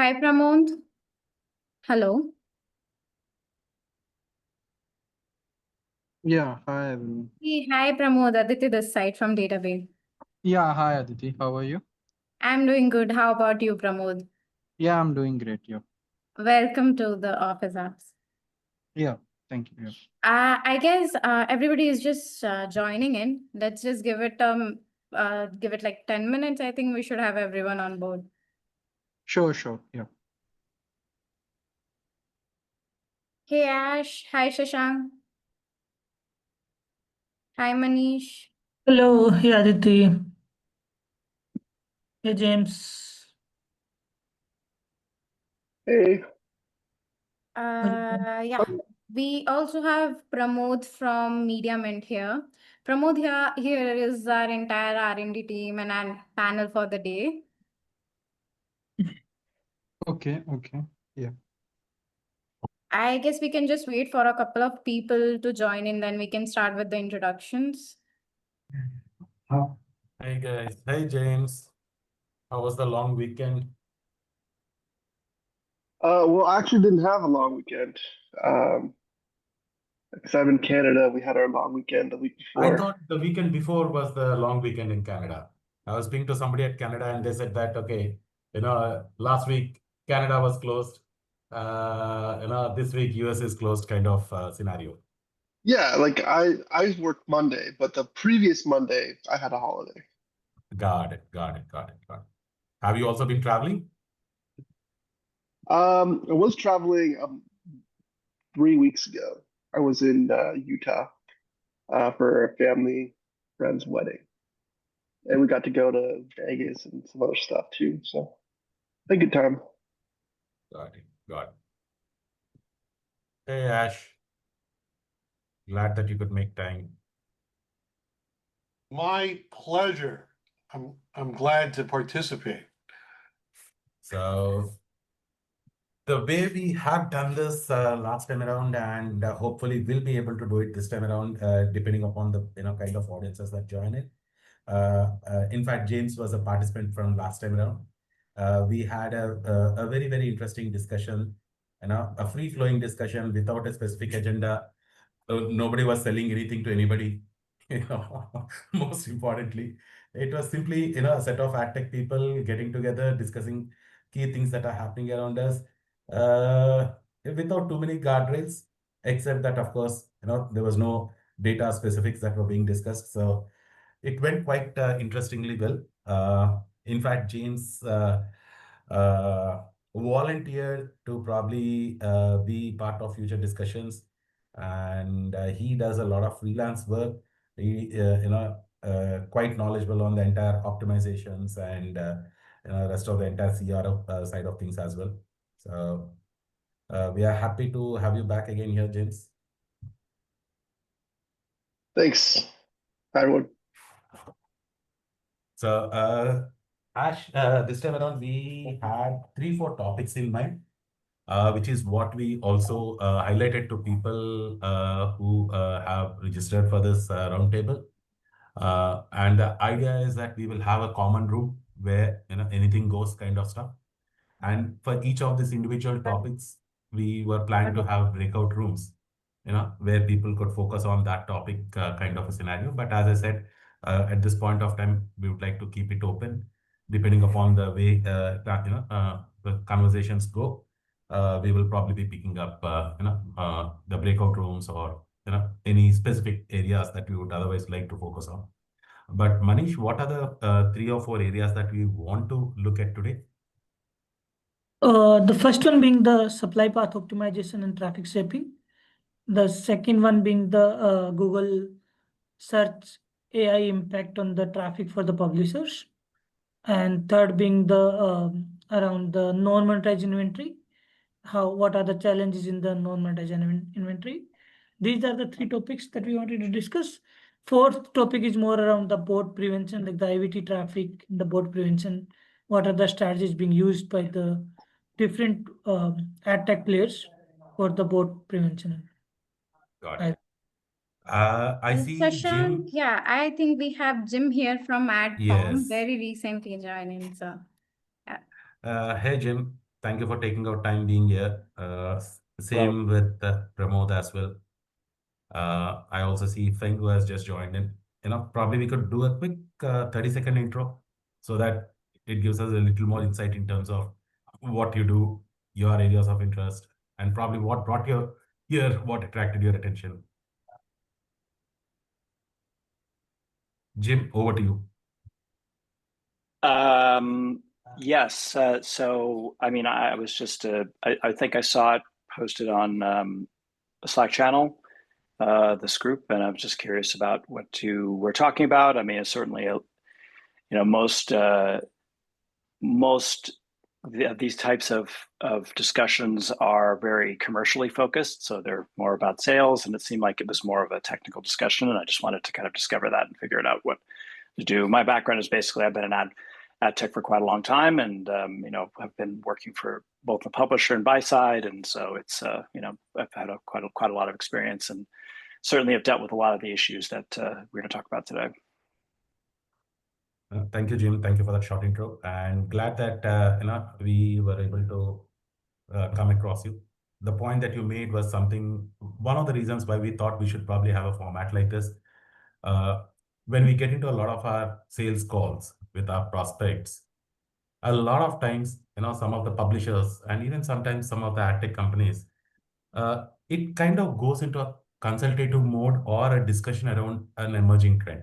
Hi, Pramod. Hello. Yeah, hi everyone. Hey, hi, Pramod. Aditi this side from DataBeat. Yeah, hi Aditi. How are you? I'm doing good. How about you, Pramod? Yeah, I'm doing great. Yeah. Welcome to the office apps. Yeah, thank you. Yeah. I guess everybody is just joining in. Let's just give it like 10 minutes. I think we should have everyone on board. Sure. Yeah. Hey, Ash. Hi, Shashank. Hi, Manish. Hello, hey Aditi. Hey James. Hey, Yeah. We also have Pramod from Media Mint here. Pramod here is our entire R&D team and our panel for the day. Okay. Yeah. I guess we can just wait for a couple of people to join in, then we can start with the introductions. Hey guys. Hey James. How was the long weekend? well, I actually didn't have a long weekend. Because I'm in Canada, we had our long weekend the week I before. thought the weekend before was the long weekend in Canada. I was speaking to somebody at Canada and they said that, okay, last week Canada was closed. This week US is closed kind of scenario. Yeah, like I worked Monday, but the previous Monday I had a holiday. Got it. Have you also been traveling? I was traveling 3 weeks ago. I was in Utah for a family friend's wedding, and we got to go to Vegas and some other stuff too. So, had a good time. Got it. Hey Ash, glad that you could make time. My pleasure. I'm glad to participate. So the way we have done this last time around, and hopefully we'll be able to do it this time around, depending upon the kind of audiences that join it. In fact, James was a participant from last time around. We had a very interesting discussion, a free flowing discussion without a specific agenda. Nobody was selling anything to anybody. Most importantly, it was simply a set of AdTech people getting together, discussing key things that are happening around us, without too many guardrails, except that, of course, there was no data specifics that were being discussed. So it went quite interestingly well. In fact, James uh, volunteered to probably be part of future discussions, and he does a lot of freelance work. He, quite knowledgeable on the entire optimizations and rest of the entire CRO side of things as well. So we are happy to have you back again here, James. Thanks, everyone. So, Ash, this time around, we had 3-4 topics in mind, which is what we also highlighted to people who have registered for this roundtable. And the idea is that we will have a common room where anything goes kind of stuff. And for each of these individual topics, we were planning to have breakout rooms, where people could focus on that topic kind of a scenario. But as I said, at this point of time, we would like to keep it open, depending upon the way the conversations go. We will probably be picking up, the breakout rooms or any specific areas that we would otherwise like to focus on. But Manish, what are the 3 or 4 areas that we want to look at today? The first one being the supply path optimization and traffic shaping. The second one being the Google search AI impact on the traffic for the publishers. And third being the around the non-monetized inventory. What are the challenges in the non-monetized inventory? These are the 3 topics that we wanted to discuss. Fourth topic is more around the bot prevention, like the IVT traffic, the bot prevention. What are the strategies being used by the different ad tech players for the bot prevention? Got it. I see Shashank, Jim. yeah, I think we have Jim here from AdForm, Yes. very recently joining. So, yeah. Hey, Jim. Thank you for taking out time being here. Same with Pramod as well. I also see Feng who has just joined in. Probably we could do a quick 30-second intro so that it gives us a little more insight in terms of what you do, your areas of interest, and probably what brought you here, what attracted your attention. Jim, over to you. Yes. So, I mean, I was just, I think I saw it posted on a Slack channel, this group, and I was just curious about what you were talking about. I mean, it's certainly, most these types of discussions are very commercially focused, so they're more about sales, and it seemed like it was more of a technical discussion, and I just wanted to kind of discover that and figure it out what to do. My background is basically I've been an ad tech for quite a long time, and I've been working for both the publisher and buy side, and so it's I've had quite a lot of experience, and certainly have dealt with a lot of the issues that we're going to talk about today. Thank you, Jim. Thank you for that short intro, and glad that we were able to come across you. The point that you made was one of the reasons why we thought we should probably have a format like this. When we get into a lot of our sales calls with our prospects, a lot of times, some of the publishers and even sometimes some of the ad tech companies, it kind of goes into a consultative mode or a discussion around an emerging trend.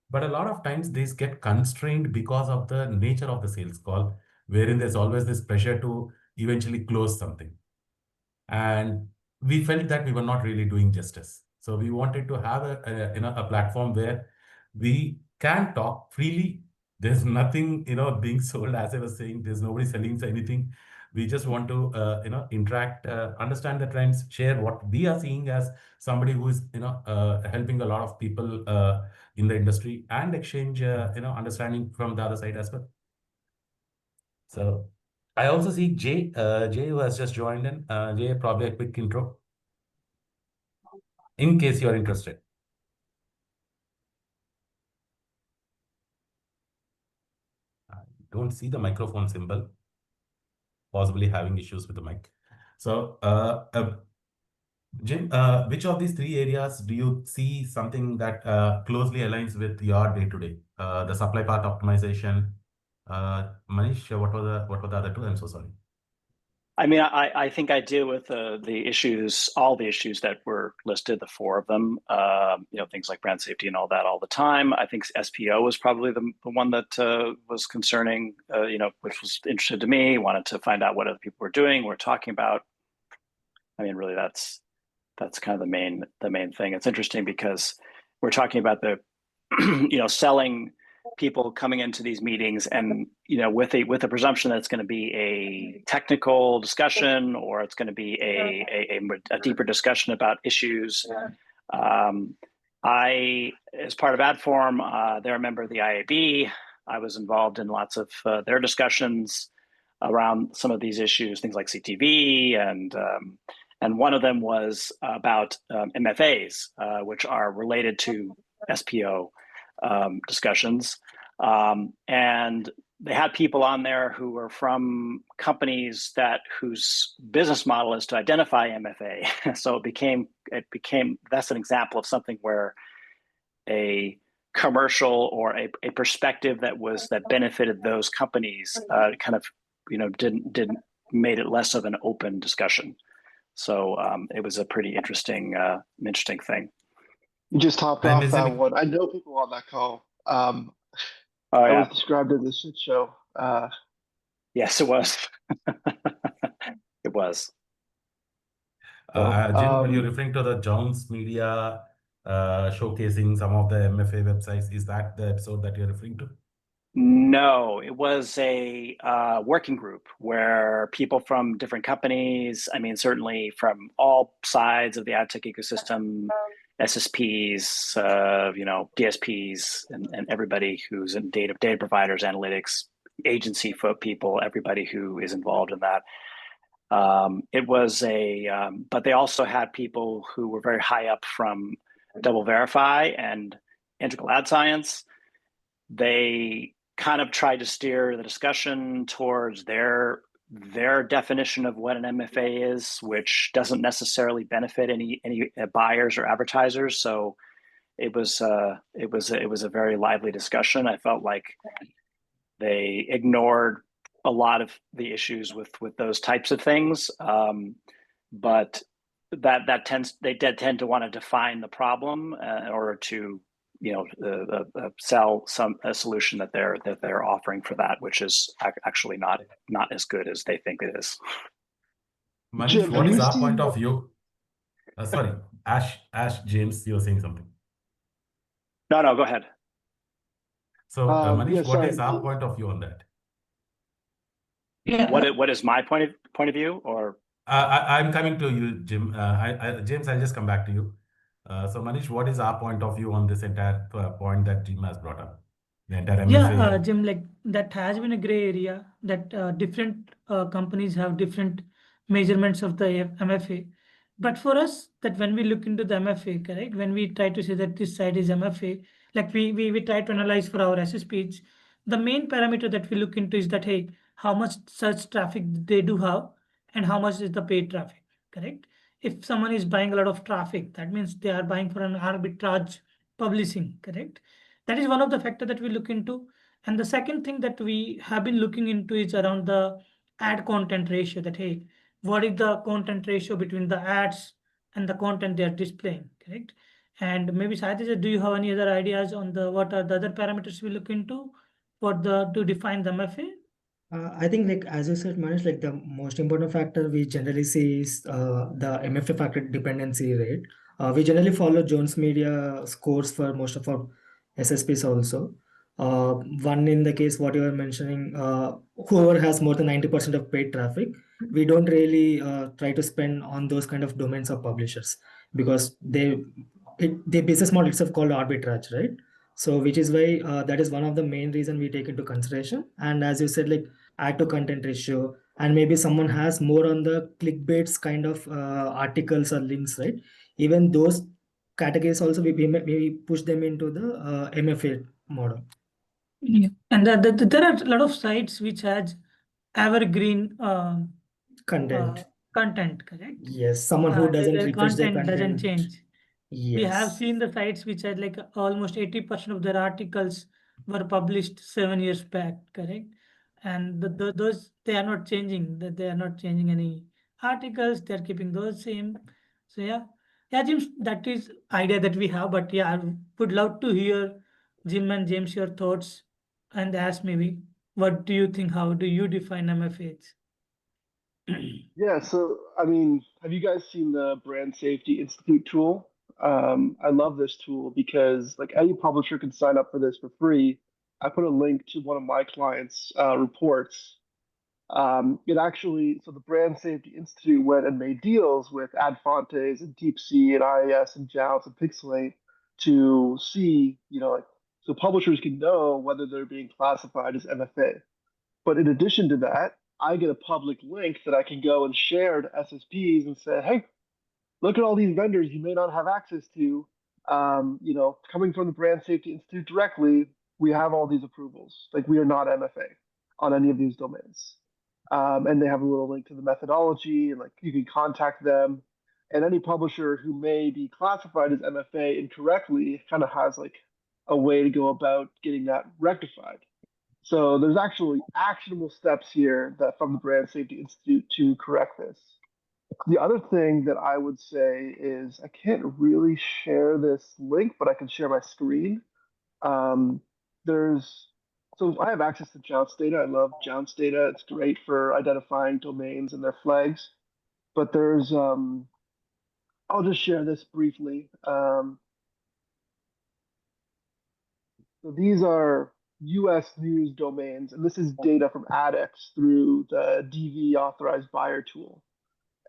But a lot of times these get constrained because of the nature of the sales call, wherein there's always this pressure to eventually close something. And we felt that we were not really doing justice. So we wanted to have a platform where we can talk freely. There's nothing, being sold, as I was saying, there's nobody selling anything. We just want to, interact, understand the trends, share what we are seeing as somebody who is, helping a lot of people in the industry, and exchange, understanding from the other side as well. So I also see Jay who has just joined in. Jay, probably a quick intro, in case you're interested. I don't see the microphone symbol, possibly having issues with the mic. So, Jim, which of these three areas do you see something that closely aligns with your day-to-day? The supply path optimization. Manish, what were the other two? I'm so sorry. I mean, I think I deal with the issues, all the issues that were listed, the four of them, things like brand safety and all that all the time. I think SPO was probably the one that was concerning, which was interested to me, wanted to find out what other people were doing, were talking about. I mean, really, that's kind of the main thing. It's interesting because we're talking about the, selling people coming into these meetings, and with a presumption that it's going to be a technical discussion, or it's going to be a deeper discussion about issues. I, as part of AdForm, they're a member of the IAB. I was involved in lots of their discussions around some of these issues, things like CTV, and one of them was about MFAs, which are related to SPO discussions. And they had people on there who were from companies whose business model is to identify MFA. So it became that's an example of something where a commercial or a perspective that benefited those companies kind of didn't made it less of an open discussion. So it was a pretty interesting thing. You just hopped I'm off that assuming- one. I know people on that call. Oh I yeah, was described as a shit show. yes, it was. It was. Jim, when you're referring to the Jones Media showcasing some of the MFA websites, is that the episode that you're referring to? No, it was a working group where people from different companies, I mean, certainly from all sides of the ad tech ecosystem, SSPs, DSPs, and everybody who's in data providers, analytics, agency people, everybody who is involved in that. It was but they also had people who were very high up from DoubleVerify and Integral Ad Science. They kind of tried to steer the discussion towards their their definition of what an MFA is, which doesn't necessarily benefit any buyers or advertisers. So it was a very lively discussion. I felt like they ignored a lot of the issues with those types of things, but they did tend to want to define the problem in order to sell a solution that they're offering for that, which is actually not as good as they think it is. Manish, Jim, what have is you our seen- point of view? Sorry, Ash, James, you're saying something. No, go ahead. So, Manish, yeah, what sorry. is our point of view on that? Yeah. What is my point of view? Or I'm coming to you, Jim. James, I'll just come back to you. So, Manish, what is our point of view on this entire point that Jim has brought up? The entire Yeah, MFA. Jim, like that has been a gray area that different companies have different measurements of the MFA. But for us, that when we look into the MFA, correct, when we try to say that this site is MFA, like we try to analyze for our SSPs, the main parameter that we look into is that, hey, how much search traffic they do have and how much is the paid traffic, correct? If someone is buying a lot of traffic, that means they are buying for an arbitrage publishing, correct? That is one of the factors that we look into. And the second thing that we have been looking into is around the ad content ratio, that, hey, what is the content ratio between the ads and the content they are displaying, correct? And maybe Saiteja, do you have any other ideas on what are the other parameters we look into to define the MFA? I think, like as you said, Manish, like the most important factor we generally see is the MFA factor dependency rate. We generally follow Jones Media scores for most of our SSPs also. One in the case what you were mentioning, whoever has more than 90% of paid traffic, we don't really try to spend on those kind of domains or publishers because their business model itself called arbitrage, right? So which is why that is one of the main reason we take into consideration. And as you said, like add to content ratio, and maybe someone has more on the clickbaits kind of articles or links, right? Even those categories also we push them into the MFA model. Yeah. And there are a lot of sites which has evergreen Content. content, correct? Yes, someone who doesn't Their refresh their content doesn't content. change. We have Yes. seen the sites which had like almost 80% of their articles were published 7 years back, correct? And those they are not changing. That they are not changing any articles. They are keeping those same. So yeah, Jim, that is idea that we have. But yeah, I would love to hear Jim and James your thoughts and ask maybe what do you think? How do you define MFAs? Yeah, so I mean, have you guys seen the Brand Safety Institute tool? I love this tool because like any publisher can sign up for this for free. I put a link to one of my clients' reports. So the Brand Safety Institute went and made deals with Adfontes and DeepSea and IIS and Jounce and Pixelate to see, so publishers can know whether they're being classified as MFA. But in addition to that, I get a public link that I can go and share to SSPs and say, hey, look at all these vendors you may not have access to. Coming from the Brand Safety Institute directly, we have all these approvals. Like we are not MFA on any of these domains. And they have a little link to the methodology, and like you can contact them. And any publisher who may be classified as MFA incorrectly kind of has like a way to go about getting that rectified. So there's actually actionable steps here that from the Brand Safety Institute to correct this. The other thing that I would say is I can't really share this link, but I can share my screen. So I have access to Jounce data. I love Jounce data. It's great for identifying domains and their flags. But I'll just share this briefly. So these are US news domains, and this is data from AdX through the DV authorized buyer tool.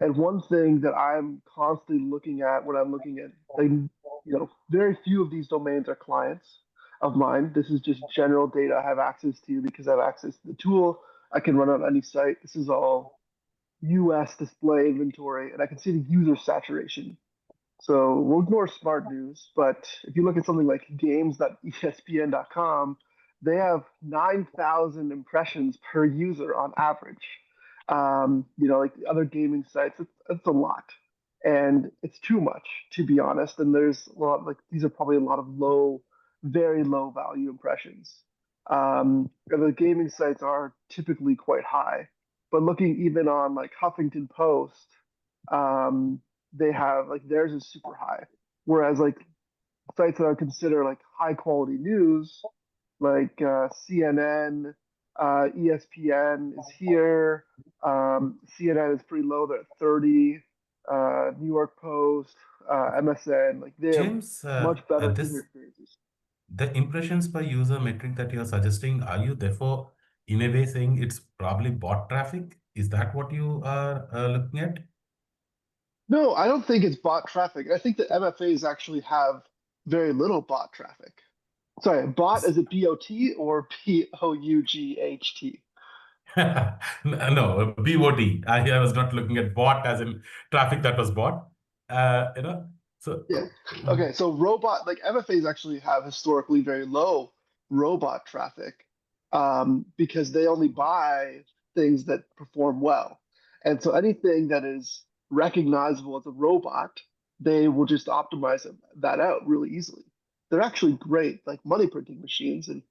And one thing that I'm constantly looking at when I'm looking at, very few of these domains are clients of mine. This is just general data I have access to because I have access to the tool. I can run on any site. This is all US display inventory, and I can see the user saturation. So we'll ignore smart news, but if you look at something like games.espn.com, they have 9,000 impressions per user on average. Like other gaming sites, it's a lot. And it's too much, to be honest. And there's a lot, like, these are probably a lot of very low value impressions. The gaming sites are typically quite high. But looking even on like Huffington Post, they have like theirs is super high. Whereas like sites that are considered like high quality news, like CNN, ESPN is here. CNN is pretty low, they're at 30. New York Post, MSN, like they have James, much better user this experiences. the impressions per user metric that you're suggesting, are you therefore in a way saying it's probably bot traffic? Is that what you are looking at? No, I don't think it's bot traffic. I think that MFAs actually have very little bot traffic. Sorry, bot, is it BOT or POUGHT? No, BOT. I was not looking at bot as in traffic that was bought. So Yeah. Okay, so robot, like MFAs actually have historically very low robot traffic because they only buy things that perform well. And so anything that is recognizable as a robot, they will just optimize that out really easily. They're actually great, like money printing machines. And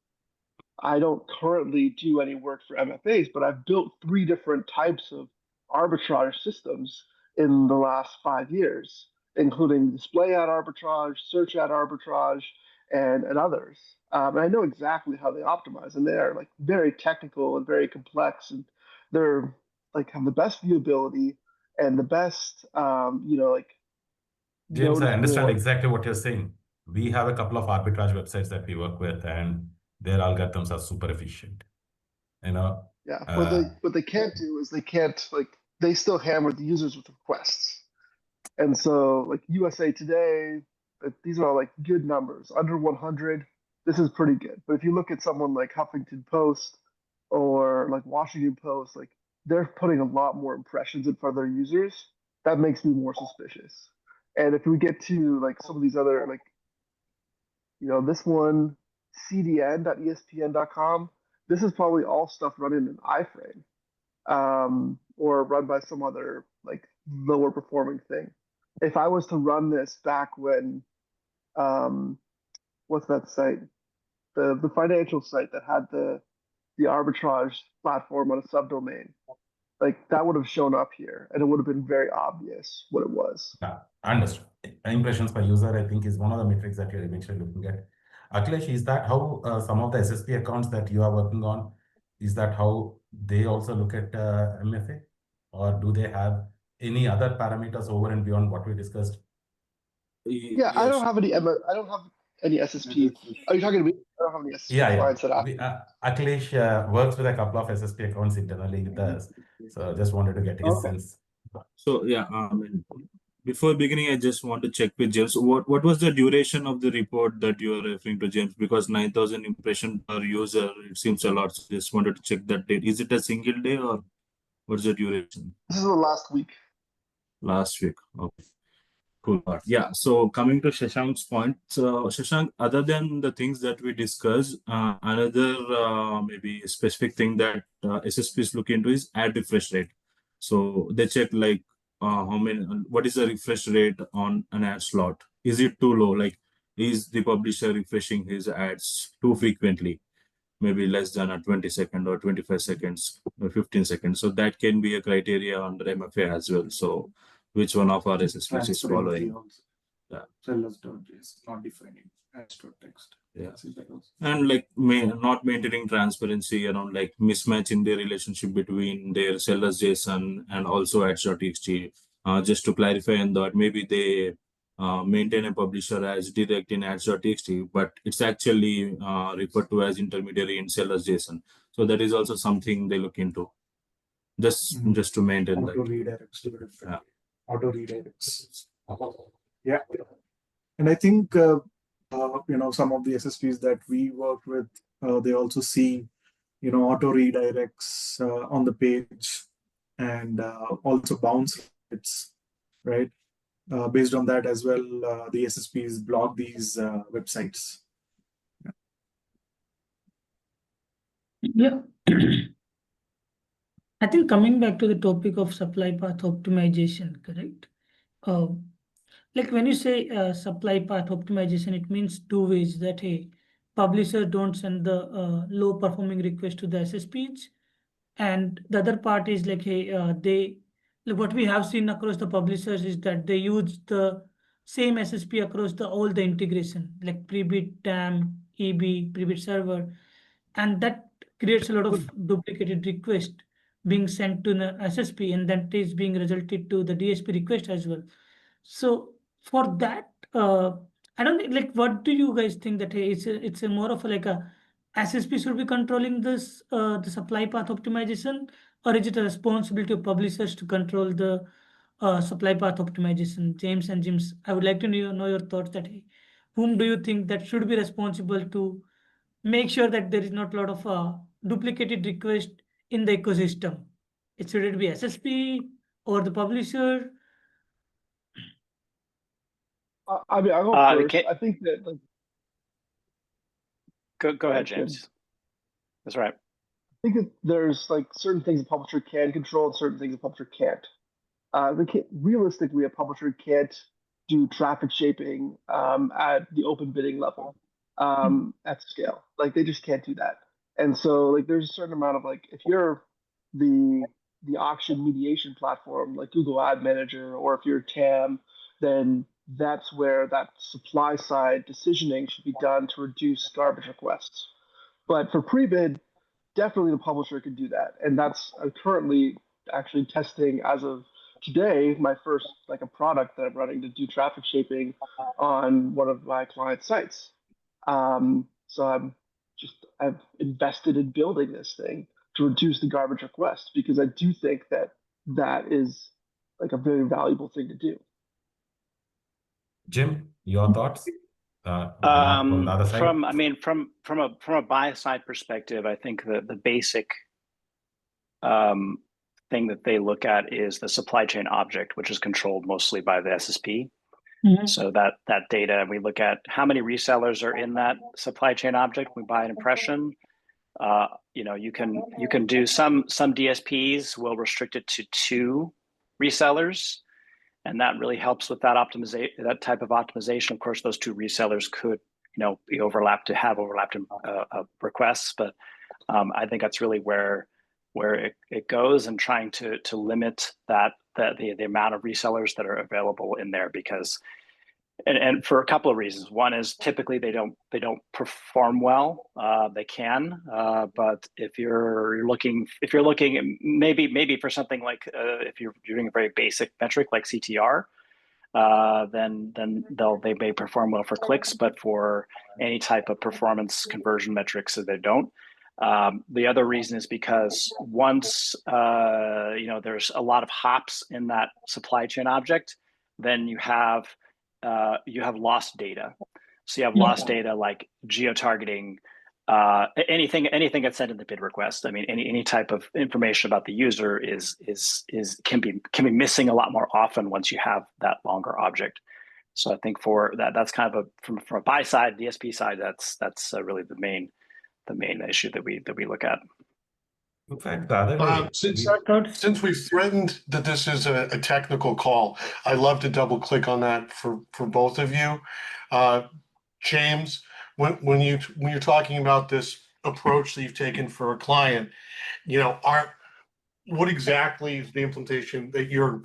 I don't currently do any work for MFAs, but I've built 3 different types of arbitrage systems in the last 5 years, including display ad arbitrage, search ad arbitrage, and others. And I know exactly how they optimize, and they are like very technical and very complex, and they're like have the best viewability and the best, like James, I noticeable. understand exactly what you're saying. We have a couple of arbitrage websites that we work with, and their algorithms are super efficient. Yeah, Uh, what they can't do is they still hammer the users with requests. And so like USA Today, these are all like good numbers. Under 100, this is pretty good. But if you look at someone like Huffington Post or like Washington Post, like they're putting a lot more impressions in front of their users. That makes me more suspicious. And if we get to like some of these other like, this one, cdn.espn.com, this is probably all stuff running in iframe or run by some other like lower performing thing. If I was to run this back when, what's that site? The financial site that had the arbitrage platform on a subdomain, like that would have shown up here, and it would have been very obvious what it was. Yeah, understood. Impressions per user, I think, is one of the metrics that you're eventually looking at. Akhilesh, is that how some of the SSP accounts that you are working on, is that how they also look at MFA? Or do they have any other parameters over and beyond what we discussed? Yeah, I don't have any SSP. Are you talking to me? I don't have any SSP clients that Akhilesh works with a couple of SSP accounts internally with us. So just wanted to get his sense. So yeah, before beginning, I just want to check with James. What was the duration of the report that you are referring to, James? Because 9,000 impression per user, it seems a lot. So just wanted to check that date. Is it a single day or what's the duration? This is the last week. Last week. Okay. Cool. Yeah. So coming to Shashank's point, so Shashank, other than the things that we discussed, another maybe specific thing that SSPs look into is ad refresh rate. So they check like what is the refresh rate on an ad slot? Is it too low? Like, is the publisher refreshing his ads too frequently? Maybe less than a 20-second or 25 seconds or 15 seconds. So that can be a criteria under MFA as well. So which one of our SSPs is following? Yeah. Sellers.js, not defining ads.txt. Yeah. And like not maintaining transparency around like mismatch in their relationship between their sellers JSON and also ads.txt. Just to clarify on that, maybe they maintain a publisher as direct in ads.txt, but it's actually referred to as intermediary in sellers JSON. So that is also something they look into. Just to maintain Auto that. redirects to different. Yeah. Auto redirects. Yeah. And I think some of the SSPs that we work with, they also see auto redirects on the page and also bounce rates, right? Based on that as well, the SSPs block these websites. Yeah. I think coming back to the topic of supply path optimization, correct? Like when you say supply path optimization, it means two ways that hey, publisher don't send the low performing request to the SSPs, and the other part is like hey, like what we have seen across the publishers is that they use the same SSP across all the integration like pre-bid TAM, EB, pre-bid server, and that creates a lot of duplicated request being sent to the SSP, and that is being resulted to the DSP request as well. So for that, I don't think, like, what do you guys think that hey, it's a more of a, like a SSP should be controlling this the supply path optimization, or is it a responsibility of publishers to control the supply path optimization? James and James, I would like to know your thoughts that hey, whom do you think that should be responsible to make sure that there is not a lot of duplicated request in the ecosystem? Should it be SSP or the publisher? I mean, I'll go first. Okay, I think that like, go ahead, that's good. James. That's right. I think that there's like certain things a publisher can control and certain things a publisher can't. Realistically, a publisher can't do traffic shaping at the open bidding level at scale. Like they just can't do that. And so like there's a certain amount of like if you're the auction mediation platform like Google Ad Manager, or if you're TAM, then that's where that supply side decisioning should be done to reduce garbage requests. But for pre-bid, definitely the publisher can do that, and that's currently actually testing as of today my first like a product that I'm running to do traffic shaping on one of my client sites. So I've invested in building this thing to reduce the garbage request because I do think that that is like a very valuable thing to do. Jim, your thoughts? Anand from the other side. From a buy side perspective, I think the basic thing that they look at is the supply chain object, which is controlled mostly by the SSP. So that data, we look at how many resellers are in that supply chain object. We buy an impression. You can do some DSPs will restrict it to 2 resellers, and that really helps with that type of optimization. Of course, those 2 resellers could be overlapped in requests, but I think that's really where it goes, and trying to limit the amount of resellers that are available in there, because and for a couple of reasons. One is typically they don't perform well. They can, but if you're looking maybe for something like if you're doing a very basic metric like CTR, then they may perform well for clicks, but for any type of performance conversion metrics, they don't. The other reason is because once there's a lot of hops in that supply chain object, then you have lost data. So you have lost data like geo-targeting, anything that's sent in the bid request. I mean, any type of information about the user can be missing a lot more often once you have that longer object. So I think for that's kind of from a buy side, DSP side, that's really the main issue that we look at. In fact, the other way, Since we've threatened that this is a technical call, I'd love to double click on that for both of you. James, when you're talking about this approach that you've taken for a client, what exactly is the implementation that you're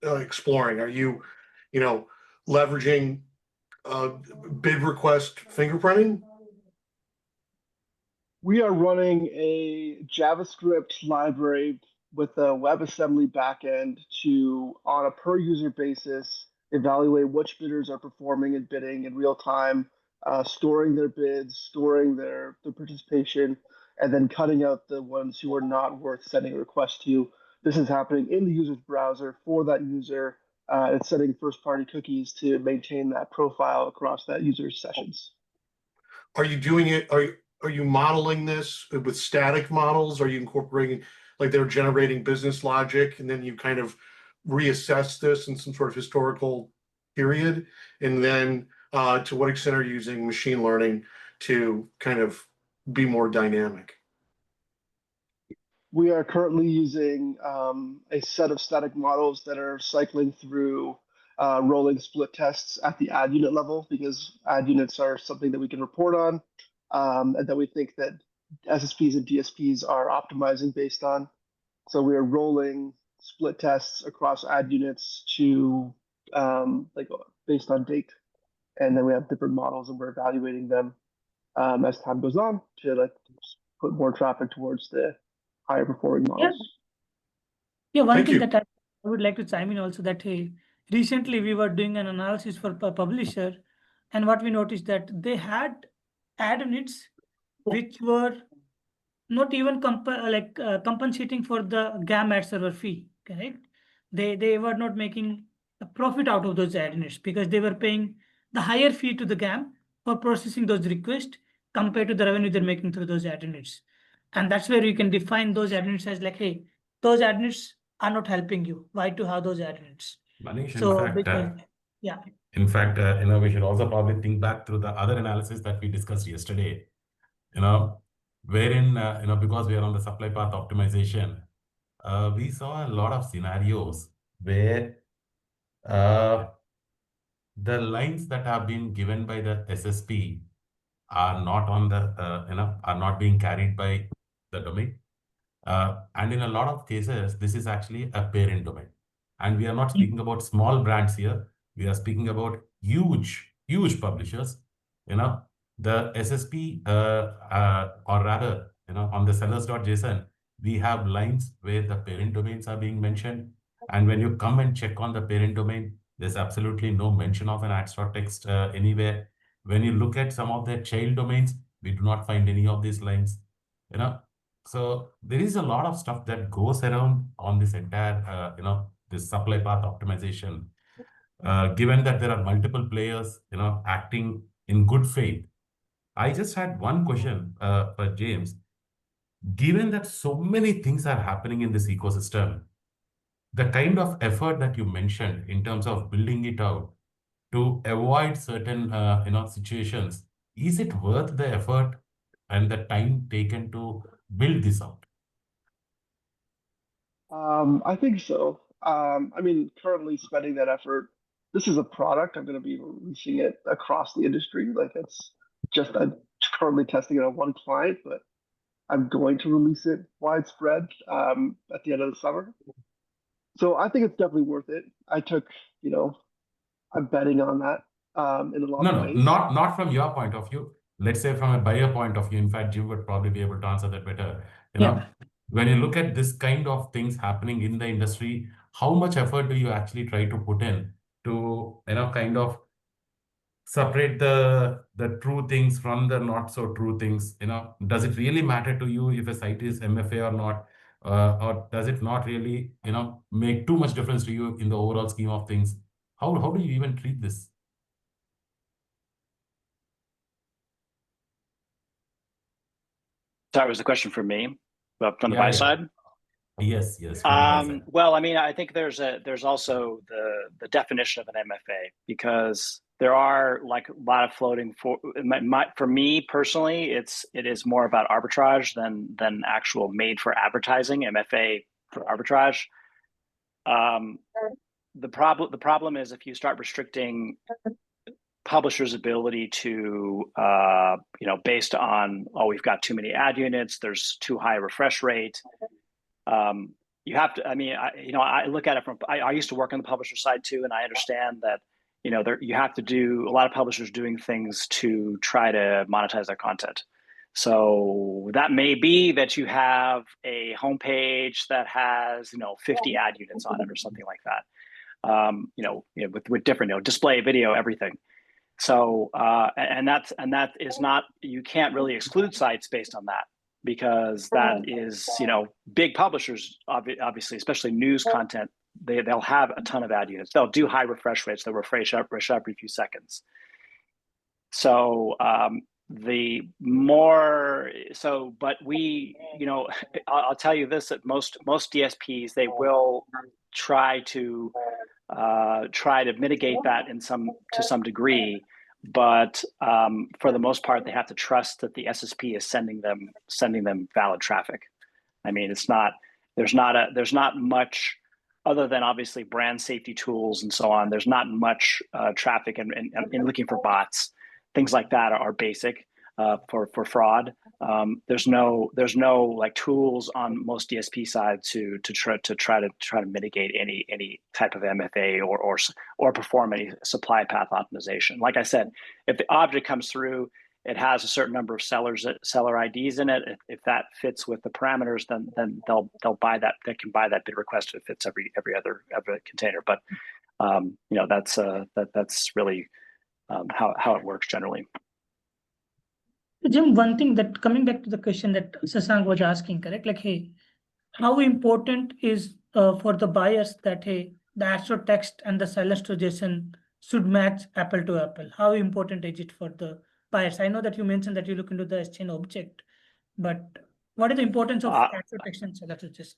exploring? Are you leveraging bid request fingerprinting? We are running a JavaScript library with a WebAssembly backend to, on a per user basis, evaluate which bidders are performing and bidding in real time, storing their bids, storing their participation, and then cutting out the ones who are not worth sending a request to. This is happening in the user's browser for that user. It's setting first-party cookies to maintain that profile across that user's sessions. Are you doing it? Are you modeling this with static models? Are you incorporating, like they're generating business logic, and then you kind of reassess this in some sort of historical period? And then to what extent are you using machine learning to kind of be more dynamic? We are currently using a set of static models that are cycling through rolling split tests at the ad unit level, because ad units are something that we can report on, and that we think that SSPs and DSPs are optimizing based on. So we are rolling split tests across ad units to like based on date, and then we have different models and we're evaluating them as time goes on to like put more traffic towards the higher performing models. Yeah, one Thank thing you. that I would like to chime in also, that hey, recently we were doing an analysis for a publisher, and what we noticed that they had ad units which were not even compensating for the GAM ad server fee, correct? They were not making a profit out of those ad units because they were paying the higher fee to the GAM for processing those requests compared to the revenue they're making through those ad units. And that's where you can define those ad units as like, hey, those ad units are not helping you. Why to have those ad units? Manish, So in fact, yeah. we should also probably think back through the other analysis that we discussed yesterday, wherein, because we are on the supply path optimization, we saw a lot of scenarios where the lines that have been given by the SSP are not on the, are not being carried by the domain. And in a lot of cases, this is actually a parent domain. And we are not speaking about small brands here. We are speaking about huge publishers. The SSP, or rather, on the sellers.json, we have lines where the parent domains are being mentioned. And when you come and check on the parent domain, there's absolutely no mention of an ads.txt anywhere. When you look at some of their child domains, we do not find any of these lines. So there is a lot of stuff that goes around on this entire, this supply path optimization. Given that there are multiple players, acting in good faith, I just had one question for James. Given that so many things are happening in this ecosystem, the kind of effort that you mentioned in terms of building it out to avoid certain, situations, is it worth the effort and the time taken to build this out? I think so. I mean, currently spending that effort. This is a product. I'm going to be releasing it across the industry. Like I'm currently testing it on one client, but I'm going to release it widespread at the end of the summer. So I think it's definitely worth it. I'm betting on that in a lot of ways. Not from your point of view. Let's say from a buyer point of view. In fact, Jim would probably be able to answer that better. When you look at this kind of things happening in the industry, how much effort do you actually try to put in to, kind of separate the true things from the not so true things? Does it really matter to you if a site is MFA or not? Or does it not really, make too much difference to you in the overall scheme of things? How do you even treat this? Sorry, was the question for me, from the buy side? Yes, from the buy side. Well, I mean, I think there's also the definition of an MFA, because there are like a lot of floating for me personally, it is more about arbitrage than actual made for advertising MFA for arbitrage. The problem is if you start restricting publishers' ability to, based on, we've got too many ad units, there's too high a refresh rate. You have to, I look at it from, I used to work on the publisher side too, and I understand that, you have to do, a lot of publishers doing things to try to monetize their content. So that may be that you have a homepage that has, 50 ad units on it or something like that. With different, display, video, everything. So, and that is not, you can't really exclude sites based on that, because that is, big publishers, obviously, especially news content, they'll have a ton of ad units. They'll do high refresh rates. They'll refresh up every few seconds. So, but we, I'll tell you this, that most DSPs, they will try to mitigate that to some degree, but for the most part, they have to trust that the SSP is sending them valid traffic, I mean, there's not much other than obviously brand safety tools and so on. There's not much traffic in looking for bots. Things like that are basic for fraud. There's no like tools on most DSP side to try to mitigate any type of MFA or perform any supply path optimization. Like I said, if the object comes through, it has a certain number of seller IDs in it. If that fits with the parameters, then they'll buy that. They can buy that bid request if it fits every other container. But that's really how it works generally. Jim, one thing that coming back to the question that Sasank was asking, correct? Like, hey, how important is for the buyers that, hey, the ads.txt and the sellers to JSON should match apple to apple? How important is it for the buyers? I know that you mentioned that you look into the chain object, but what is the importance of ads.txt and sellers to JSON?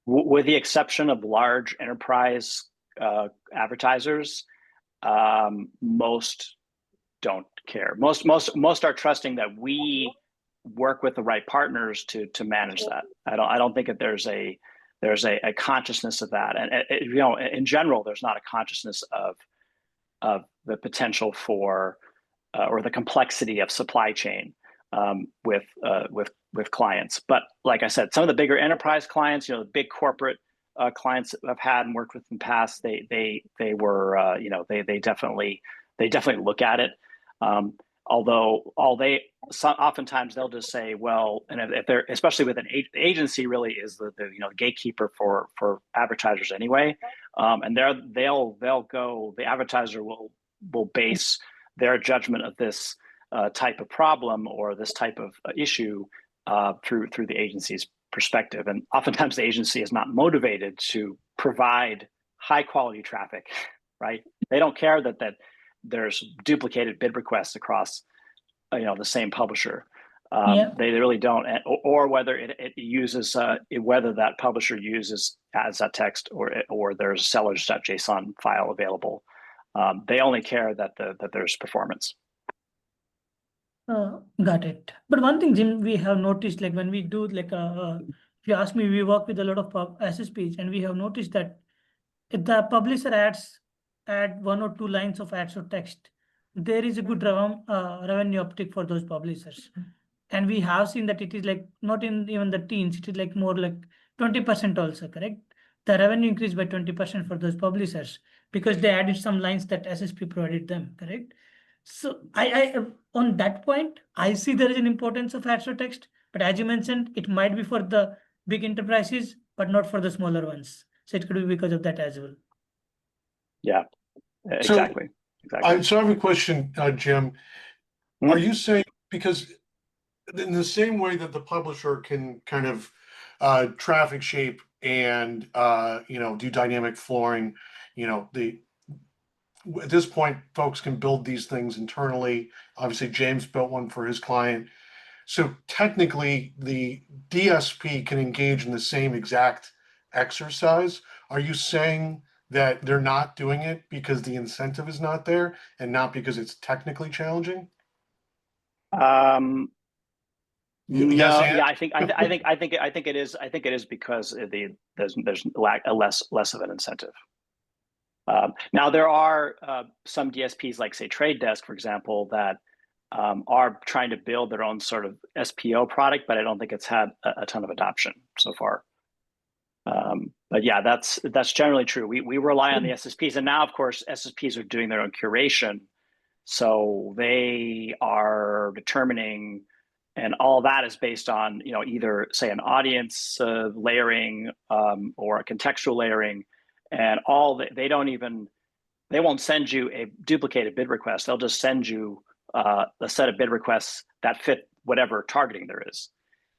With the exception of large enterprise advertisers, most don't care. Most are trusting that we work with the right partners to manage that. I don't think that there's a consciousness of that, and in general, there's not a consciousness of the potential for or the complexity of supply chain with clients. But like I said, some of the bigger enterprise clients, the big corporate clients I've had and worked with in the past, they were they definitely look at it. Although oftentimes they'll just say, well, and if they're, especially with an agency, really is the gatekeeper for advertisers anyway, and they'll go, the advertiser will base their judgment of this type of problem or this type of issue through the agency's perspective, and oftentimes the agency is not motivated to provide high quality traffic, right? They don't care that there's duplicated bid requests across the same publisher. They really don't, or whether it uses whether that publisher uses ads.txt or there's a sellers.json file available. They only care that there's performance. Got it. But one thing, Jim, we have noticed, like when we do if you ask me, we work with a lot of SSPs, and we have noticed that if the publisher add 1 or 2 lines of ads.txt, there is a good revenue uptick for those publishers. And we have seen that it is like not in even the teens, it is like more like 20% also, correct? The revenue increased by 20% for those publishers because they added some lines that SSP provided them, correct? So I on that point, I see there is an importance of ads.txt, but as you mentioned, it might be for the big enterprises, but not for the smaller ones. So it could be because of that as well. Yeah, exactly. So I have a question, Jim. Are you saying, because in the same way that the publisher can kind of traffic shape and do dynamic flooring, at this point, folks can build these things internally. Obviously, James built one for his client. So technically, the DSP can engage in the same exact exercise. Are you saying that they're not doing it because the incentive is not there and not because it's technically challenging? No, yeah, I think it is. I think it is because there's less of an incentive. Now there are some DSPs, like say Trade Desk, for example, that are trying to build their own sort of SPO product, but I don't think it's had a ton of adoption so far. But yeah, that's generally true. We rely on the SSPs, and now of course SSPs are doing their own curation, so they are determining, and all that is based on either say an audience layering or a contextual layering, and they won't send you a duplicated bid request. They'll just send you a set of bid requests that fit whatever targeting there is.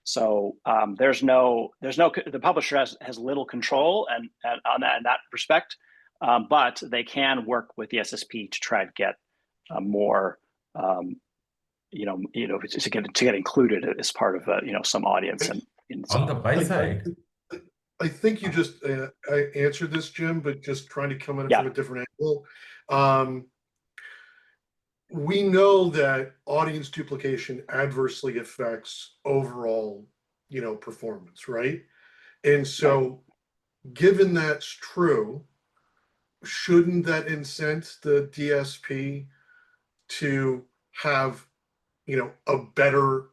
So the publisher has little control and on that in that respect, but they can work with the SSP to try to get more, to get included as part of some audience and on the buy side. I think you just answered this, Jim, but just trying to come at it from a different angle. We know that audience duplication adversely affects overall performance, right? And so given that's true, shouldn't that incent the DSP to have, a better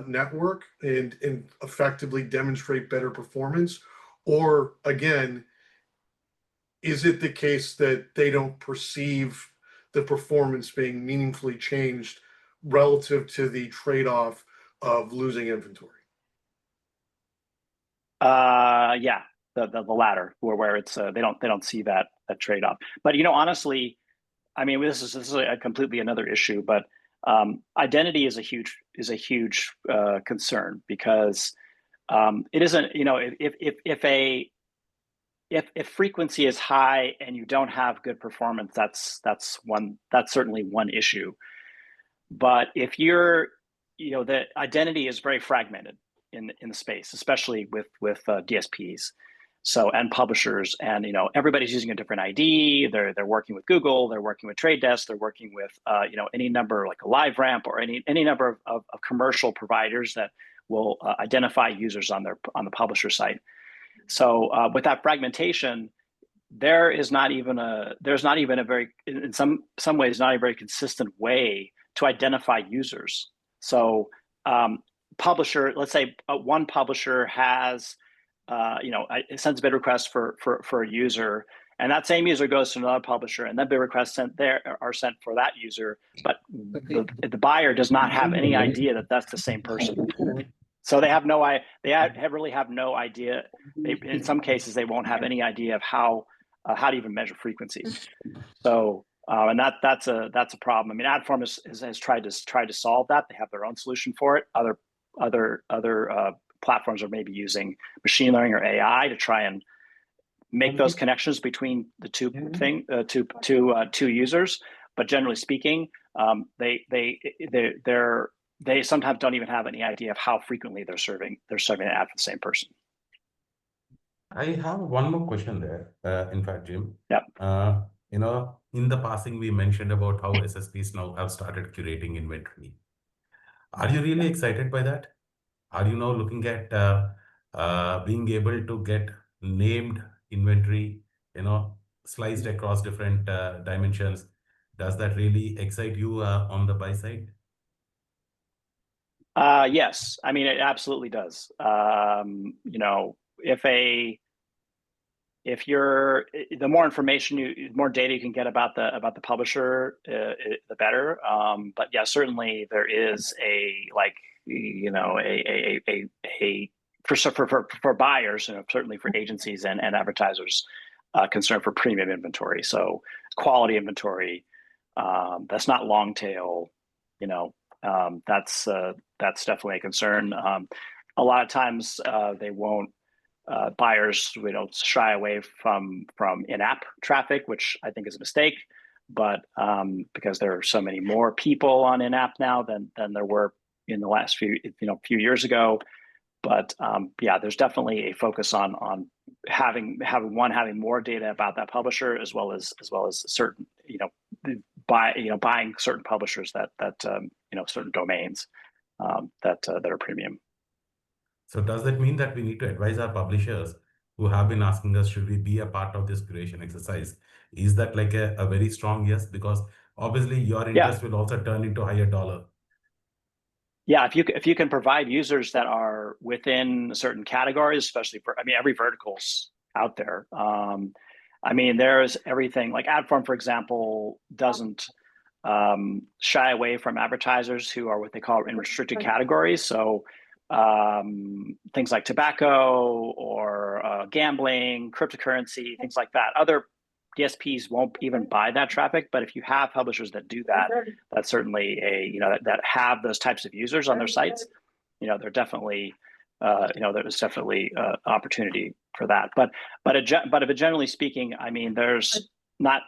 network and effectively demonstrate better performance? Or again, is it the case that they don't perceive the performance being meaningfully changed relative to the trade-off of losing inventory? Yeah, the latter, where it's they don't see that trade-off. But honestly, I mean, this is a completely another issue. But identity is a huge concern, because it isn't, if frequency is high and you don't have good performance, that's certainly one issue. But if you're, the identity is very fragmented in the space, especially with DSPs, and publishers, and everybody's using a different ID. They're working with Google, they're working with Trade Desk, they're working with any number, like a LiveRamp, or any number of commercial providers that will identify users on the publisher site. So with that fragmentation, there's not even a very, in some ways, not a very consistent way to identify users. So publisher, let's say one publisher has, it sends a bid request for a user, and that same user goes to another publisher, and then bid requests are sent for that user, but the buyer does not have any idea that that's the same person. So they have really have no idea. In some cases, they won't have any idea of how to even measure frequency. So and that's a problem. I mean, Adform has tried to solve that. They have their own solution for it. Other platforms are maybe using machine learning or AI to try and make those connections between the two users. But generally speaking, they sometimes don't even have any idea of how frequently they're serving an ad for the same person. I have one more question there. In fact, Jim. Yep. In the passing, we mentioned about how SSPs now have started curating inventory. Are you really excited by that? Are you now looking at being able to get named inventory, sliced across different dimensions? Does that really excite you on the buy side? Yes, I mean, it absolutely does. If you're, the more information more data you can get about the publisher, the better. But yeah, certainly there is for buyers, certainly for agencies and advertisers, concern for premium inventory. So quality inventory, that's not long tail. That's definitely a concern. A lot of times they won't. Buyers, shy away from in-app traffic, which I think is a mistake. But because there are so many more people on in-app now than there were in the last few years ago. But yeah, there's definitely a focus on having more data about that publisher, as well as certain buying certain publishers that certain domains that are premium. So does that mean that we need to advise our publishers who have been asking us, should we be a part of this curation exercise? Is that like a very strong yes? Because obviously your interest will also turn into higher dollar. Yeah, if you can provide users that are within certain categories, especially every vertical's out there. There's everything, like Adform, for example, doesn't shy away from advertisers who are what they call in restricted categories. So things like tobacco or gambling, cryptocurrency, things like that. Other DSPs won't even buy that traffic, but if you have publishers that do that, that's certainly that have those types of users on their sites. They're definitely there's definitely opportunity for that. But generally speaking, there's not.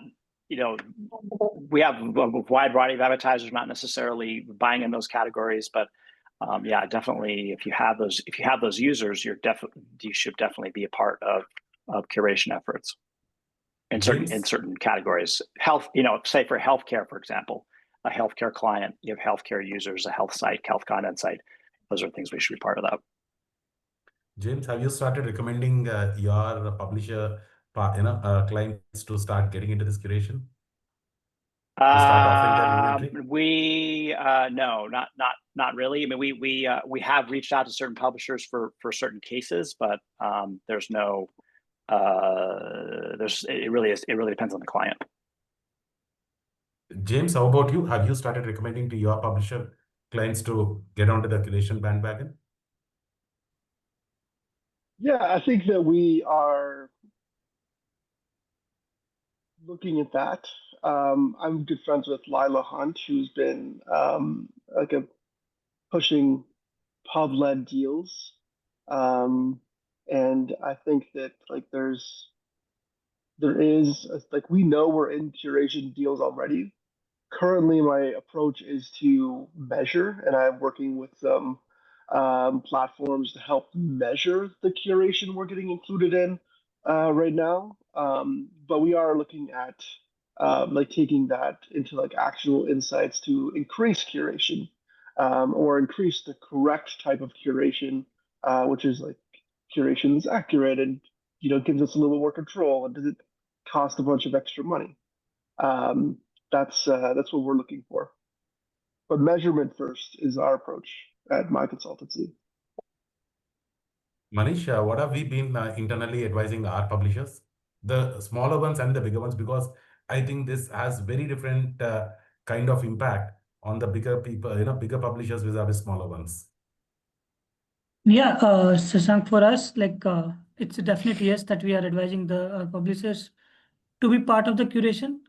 We have a wide variety of advertisers, not necessarily buying in those categories, but yeah, definitely. If you have those users, you should definitely be a part of curation efforts in certain categories. Health, say for healthcare, for example, a healthcare client, you have healthcare users, a health site, health content site. Those are things we should be part of that. James, have you started recommending your publisher, clients to start getting into this curation? To start offering their inventory? No, not really. I mean, we have reached out to certain publishers for certain cases, but there's no it really depends on the client. James, how about you? Have you started recommending to your publisher clients to get onto the curation bandwagon? Yeah, I think that we are looking at that. I'm good friends with Lila Hunt, who's been pushing pub-led deals, and I think that we know we're in curation deals already. Currently, my approach is to measure, and I'm working with some platforms to help measure the curation we're getting included in right now. But we are looking at taking that into actual insights to increase curation or increase the correct type of curation, which is curation is accurate and gives us a little more control and does it cost a bunch of extra money. That's what we're looking for. But measurement first is our approach at my consultancy. Manish, what have we been internally advising our publishers, the smaller ones and the bigger ones? Because I think this has very different kind of impact on the bigger people, bigger publishers vis-a-vis smaller ones. Yeah, Shashank, for us, it's definitely yes that we are advising the publishers to be part of the curation.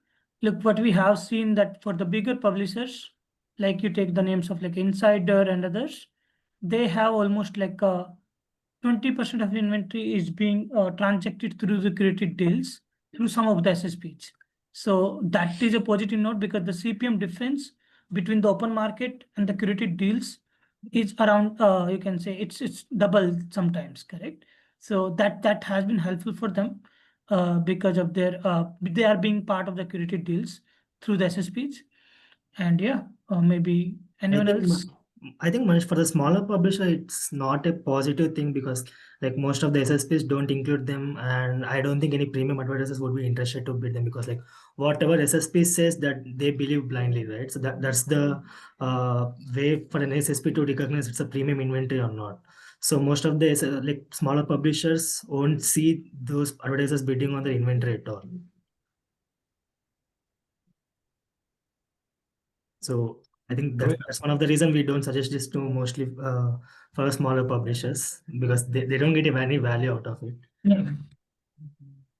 Look, what we have seen that for the bigger publishers, like you take the names of like Insider and others, they have almost 20% of inventory is being transacted through the curated deals through some of the SSPs. So that is a positive note because the CPM difference between the open market and the curated deals is around, you can say it's double sometimes, correct? So that has been helpful for them because of their they are being part of the curated deals through the SSPs. And yeah, maybe anyone else? I think Manish, for the smaller publisher, it's not a positive thing because most of the SSPs don't include them, and I don't think any premium advertisers would be interested to bid them because whatever SSP says that they believe blindly, right? So that's the way for an SSP to recognize it's a premium inventory or not. So most of the smaller publishers won't see those advertisers bidding on the inventory at all. So I think that's one of the reasons we don't suggest this to mostly for smaller publishers because they don't get any value out of it. Yeah.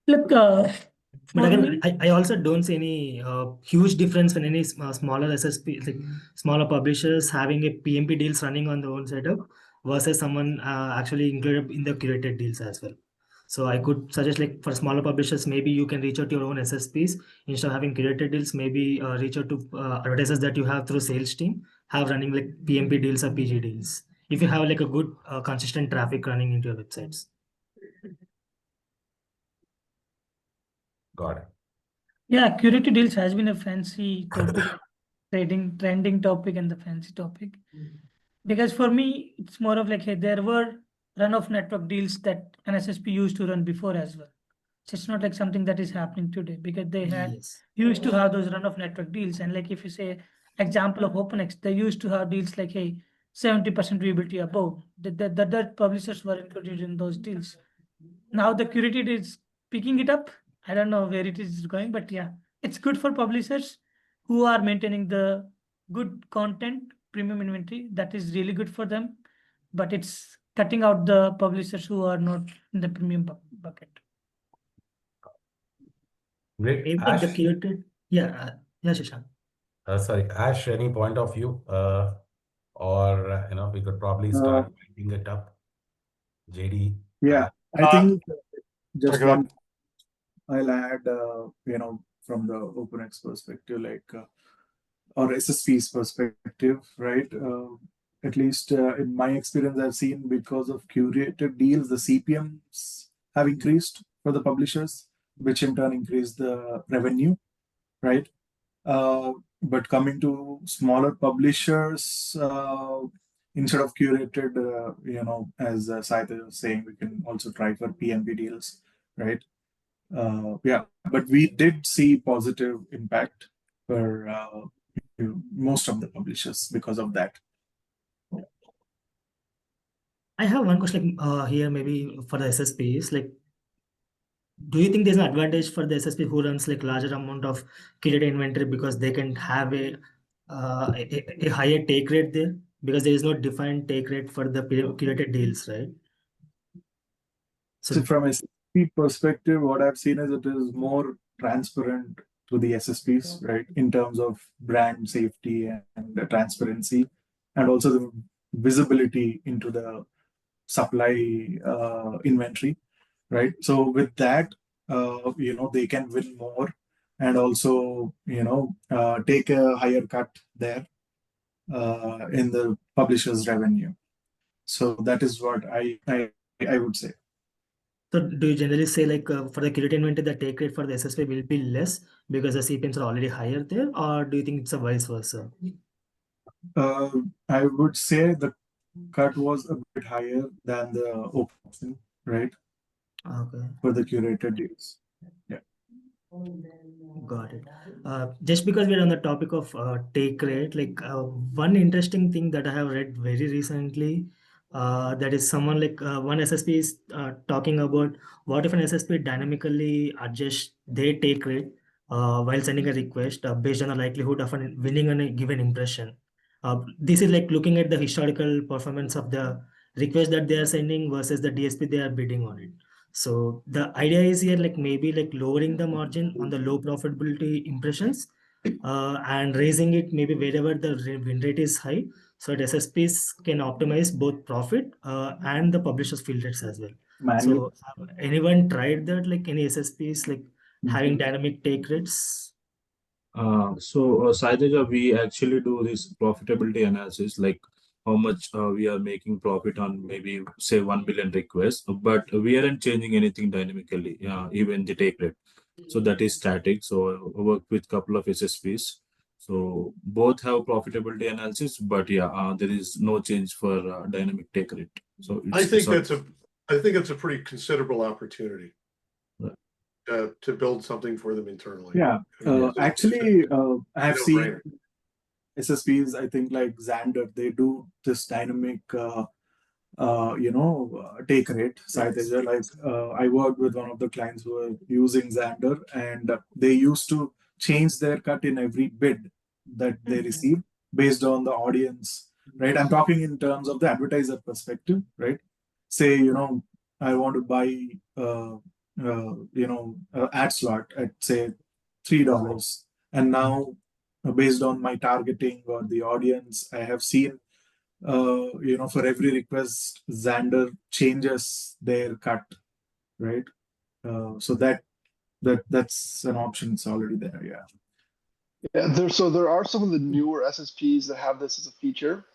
Look, but again, I also don't see any huge difference when any smaller SSP, smaller publishers having a PMP deals running on their own setup versus someone actually included in the curated deals as well. So I could suggest for smaller publishers, maybe you can reach out to your own SSPs instead of having curated deals. Maybe reach out to advertisers that you have through sales team, have running PMP deals or PG deals. If you have a good consistent traffic running into your websites. Got it. Yeah, curated deals has been a fancy topic, trending topic and the fancy topic. Because for me, it's more of hey, there were run-off network deals that an SSP used to run before as well. So it's not something that is happening today because they had used to have those run-off network deals. And if you say example of OpenX, they used to have deals hey, 70% viewability above. The publishers were included in those deals. Now the curated is picking it up. I don't know where it is going, but yeah, it's good for publishers who are maintaining the good content, premium inventory. That is really good for them, but it's cutting out the publishers who are not in the premium bucket. Great. Maybe Ash, the curated, yeah, Shashank. Sorry, Ash, any point of view? Or we could probably start winding it up. JD. Yeah, I think just one I'll add, from the OpenX perspective, or SSP's perspective, right? At least in my experience, I've seen because of curated deals, the CPMs have increased for the publishers, which in turn increase the revenue, right? But coming to smaller publishers, instead of curated, as Saiteja was saying, we can also try for PMP deals, right? Yeah, but we did see positive impact for most of the publishers because of that. I have one question here, maybe for the SSPs. Like, do you think there's an advantage for the SSP who runs like larger amount of curated inventory because they can have a higher take rate there because there is no defined take rate for the curated deals, right? So from a SSP perspective, what I've seen is it is more transparent to the SSPs, right, in terms of brand safety and the transparency, and also the visibility into the supply inventory, right? So with that, they can win more and also, take a higher cut there in the publisher's revenue. So that is what I would say. So do you generally say like for the curated inventory, the take rate for the SSP will be less because the CPMs are already higher there, or do you think it's a vice versa? I would say the cut was a bit higher than the open option, right? Okay. For the curated deals. Yeah. Got it. Just because we're on the topic of take rate, like one interesting thing that I have read very recently, that is someone like one SSP is talking about what if an SSP dynamically adjusts their take rate while sending a request based on the likelihood of winning on a given impression. This is like looking at the historical performance of the request that they are sending versus the DSP they are bidding on it. So the idea is here like maybe like lowering the margin on the low profitability impressions and raising it maybe wherever the win rate is high, so that SSPs can optimize both profit and the publisher's field rates as well. Manual. So anyone tried that, like any SSPs like having dynamic take rates? Saiteja, we actually do this profitability analysis, like how much we are making profit on maybe say 1 million requests, but we aren't changing anything dynamically, even the take rate. So that is static. So I work with couple of SSPs. So both have profitability analysis, but there is no change for dynamic take rate. So I think it's a pretty considerable opportunity. Right. To build something for them internally. Yeah, actually, I have seen SSPs, I think like Xander, they do this dynamic, take rate. Saiteja, like I worked with one of the clients who were using Xander, and they used to change their cut in every bid that they receive based on the audience, right? I'm talking in terms of the advertiser perspective, right? Say, I want to buy, ad slot at say $3, and now based on my targeting or the audience, I have seen, for every request, Xander changes their cut, right? So that's an option. It's already there. Yeah. Yeah, there are some of the newer SSPs that have this as a feature.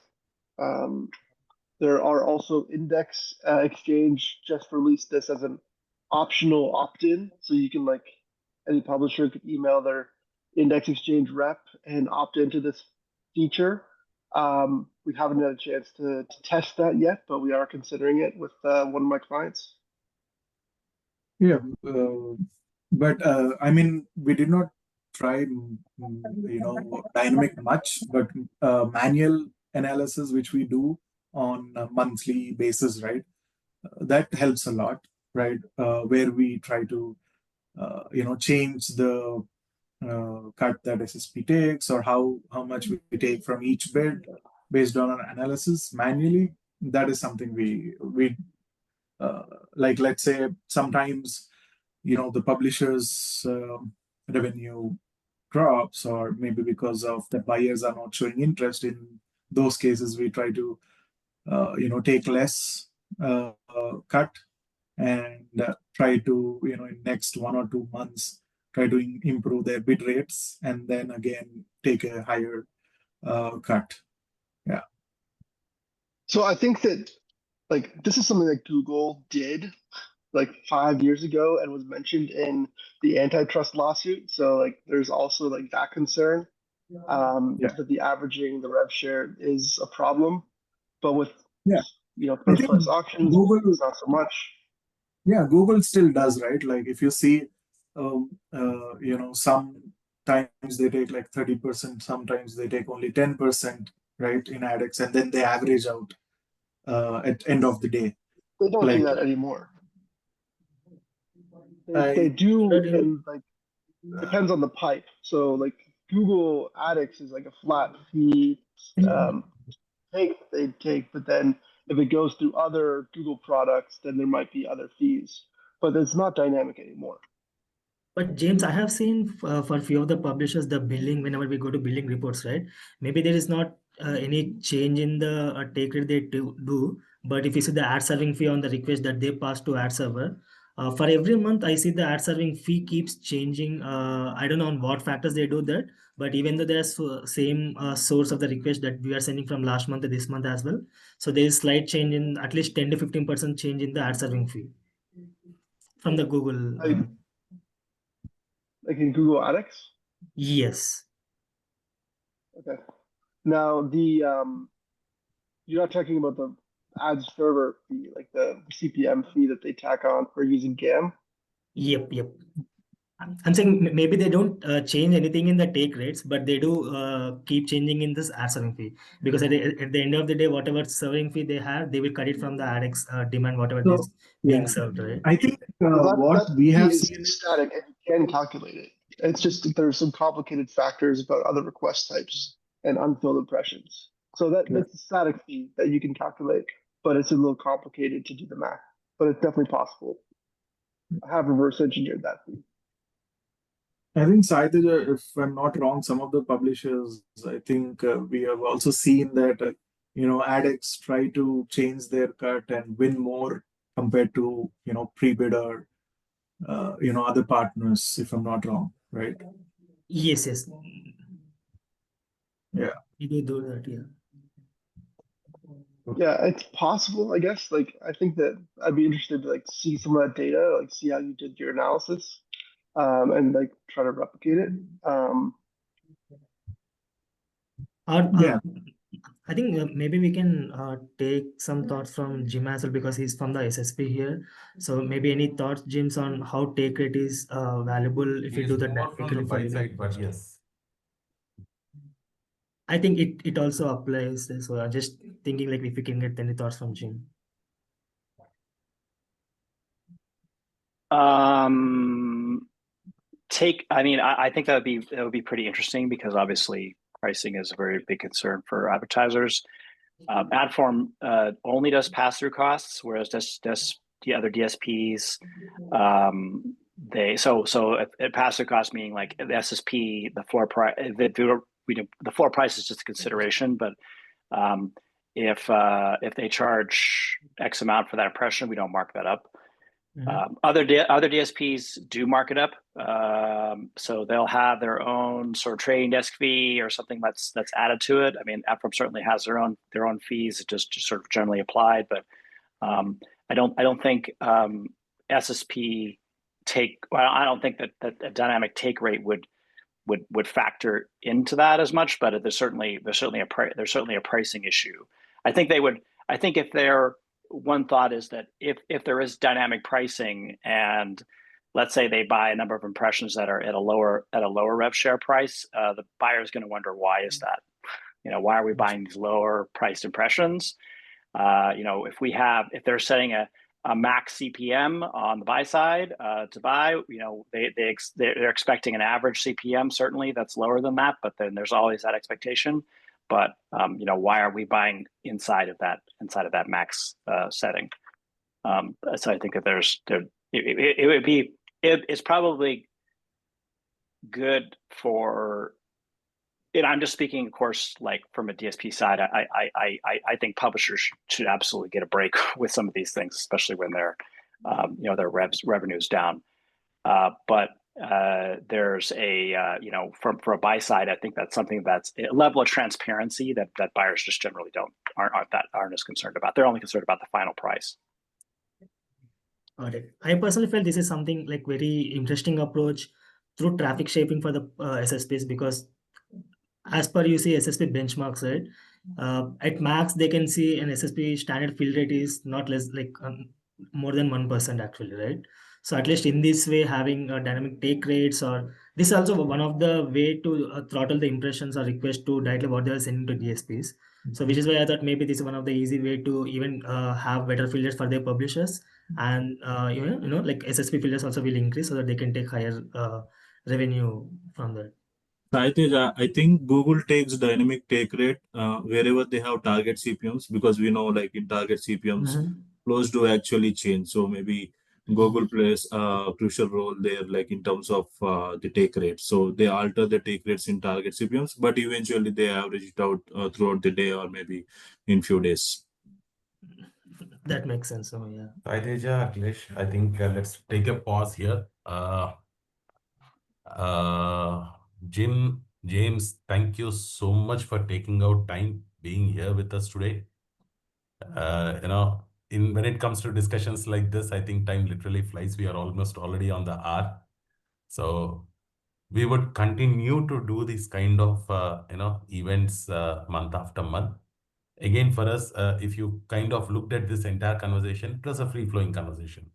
There are also Index Exchange just released this as an optional opt-in, so you can like any publisher could email their Index Exchange rep and opt into this feature. We haven't had a chance to test that yet, but we are considering it with one of my clients. Yeah, but I mean, we did not try, dynamic much, but manual analysis, which we do on a monthly basis, right? That helps a lot, right? Where we try to, change the cut that SSP takes, or how much we take from each bid based on an analysis manually. That is something we like. Let's say sometimes, the publisher's revenue drops, or maybe because of the buyers are not showing interest. In those cases, we try to take less cut, and try to, in next 1 or 2 months, try to improve their bid rates, and then again take a higher cut. Yeah. So I think that like this is something that Google did like 5 years ago and was mentioned in the antitrust lawsuit. So like there's also like that concern that the averaging the rev share is a problem. but with Yeah. I first think price auctions, Google, it's not so much. yeah, Google still does, right? Like if you see, sometimes they take like 30%, sometimes they take only 10%, right, in AdX, and then they average out at end of the day. They don't do Like that anymore. I, They do, But, and like depends on the pipe. So like Google AdX is like a flat fee they take, but then if it goes through other Google products, then there might be other fees. But it's not dynamic anymore. But James, I have seen for a few of the publishers, the billing, whenever we go to billing reports, right? Maybe there is not any change in the take rate they do, but if you see the ad serving fee on the request that they pass to ad server, for every month, I see the ad serving fee keeps changing. I don't know on what factors they do that, but even though there's same source of the request that we are sending from last month to this month as well, so there is slight change in at least 10 to 15% change in the ad serving fee from the Google. Like in Google AdX? Yes. Okay. Now you're not talking about the ad server fee, like the CPM fee that they tack on for using GAM. Yep. I'm saying maybe they don't change anything in the take rates, but they do keep changing in this ad serving fee, because at the end of the day, whatever serving fee they have, they will cut it from the AdX demand, whatever so is being served, right? I think Well, what that we fee have is seen. static, and you can calculate it. It's just that there's some complicated factors about other request types and unfilled impressions. So that's a static fee that you can calculate, but it's a little complicated to do the math. But it's definitely possible. I have reverse engineered that fee. I think Saiteja, if I'm not wrong, some of the publishers, I think we have also seen that, AdX try to change their cut and win more compared to, pre-bid or, other partners, if I'm not wrong, right? Yes. Yeah. You do that, yeah. Yeah, it's possible, I guess. Like, I think that I'd be interested to like see some of that data, like see how you did your analysis, and like try to replicate it. Yeah. I think maybe we can take some thoughts from Jim as well, because he's from the SSP here. So maybe any thoughts, James, on how take rate is valuable if you do that More from the buy side, but yes. I think it also applies. So I'm just thinking like if we can get any thoughts from Jim. I think that would be pretty interesting, because obviously pricing is a very big concern for advertisers. Adform only does pass-through costs, whereas the other DSPs, pass-through costs meaning like the SSP, the floor price, the floor price is just a consideration, but if they charge X amount for that impression, we don't mark that up. Other DSPs do mark it up, so they'll have their own sort of trading desk fee or something that's added to it. I mean, Adform certainly has their own fees, just sort of generally applied, but I don't think SSP I don't think that a dynamic take rate would factor into that as much, but there's certainly a pricing issue. I think if they're one thought is that if there is dynamic pricing, and let's say they buy a number of impressions that are at a lower rev share price, the buyer is going to wonder, why is that? Why are we buying these lower priced impressions? If they're setting a max CPM on the buy side to buy, they're expecting an average CPM certainly that's lower than that, but then there's always that expectation. But why are we buying inside of that max setting? So I think that it's probably good for. I'm just speaking, of course, like from a DSP side. I think publishers should absolutely get a break with some of these things, especially when their revenue's down. But there's for a buy side, I think that's something that's a level of transparency that buyers just generally aren't as concerned about. They're only concerned about the final price. Got it. I personally felt this is something like very interesting approach through traffic shaping for the SSPs, because as per you see SSP benchmarks, right? At max, they can see an SSP standard fill rate is not less like more than 1% actually, right? So at least in this way, having dynamic take rates, or this is also one of the way to throttle the impressions or request to directly what they are sending to DSPs. So which is why I thought maybe this is one of the easy way to even have better fill rates for their publishers, and like SSP fill rates also will increase so that they can take higher revenue from that. Saiteja, I think Google takes dynamic take rate wherever they have target CPMs, because we know like in target CPMs, flows do actually change. So maybe Google plays a crucial role there, like in terms of the take rate. So they alter the take rates in target CPMs, but eventually they average it out throughout the day or maybe in few days. That makes sense. So yeah. Saiteja, Akhilesh, I think let's take a pause here. James, thank you so much for taking out time being here with us today. When it comes to discussions like this, I think time literally flies. We are almost already on the hour. So we would continue to do these kind of, events month after month. Again, for us, if you kind of looked at this entire conversation, it was a free-flowing conversation.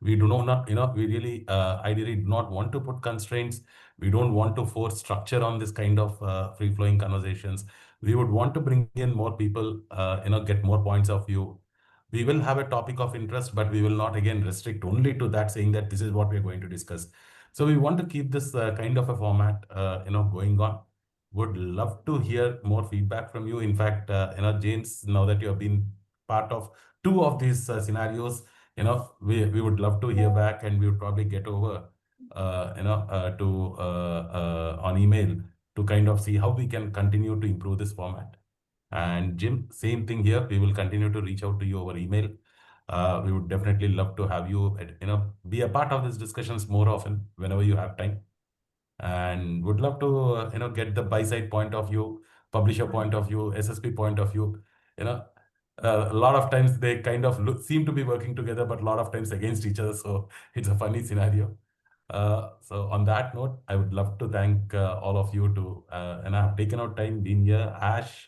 We do not, we really ideally do not want to put constraints. We don't want to force structure on this kind of free-flowing conversations. We would want to bring in more people, get more points of view. We will have a topic of interest, but we will not again restrict only to that, saying that this is what we're going to discuss. So we want to keep this kind of a format, going on. Would love to hear more feedback from you. In fact, James, now that you have been part of 2 of these scenarios, we would love to hear back, and we would probably get over, on email to kind of see how we can continue to improve this format. And Jim, same thing here. We will continue to reach out to you over email. We would definitely love to have you, be a part of these discussions more often whenever you have time. And would love to, get the buy-side point of view, publisher point of view, SSP point of view. A lot of times they kind of seem to be working together, but a lot of times against each other. So it's a funny scenario. So on that note, I would love to thank all of you and I have taken out time being here. Ash,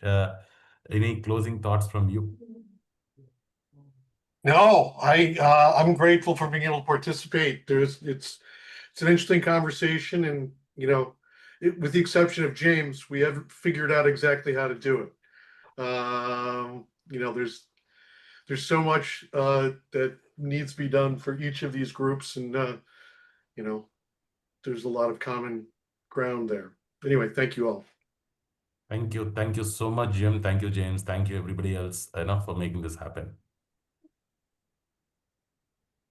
any closing thoughts from you? No, I'm grateful for being able to participate. It's an interesting conversation, and with the exception of James, we haven't figured out exactly how to do it. There's so much that needs to be done for each of these groups, and there's a lot of common ground there. Anyway, thank you all. Thank you. Thank you so much, Jim. Thank you, James. Thank you, everybody else, for making this happen.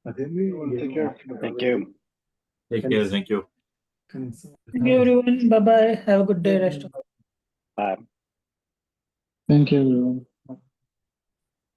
Take care. Thank you. Take care. Thank you. Thank you, everyone. Bye bye. Have a good day, rest of. Bye. Thank you, everyone.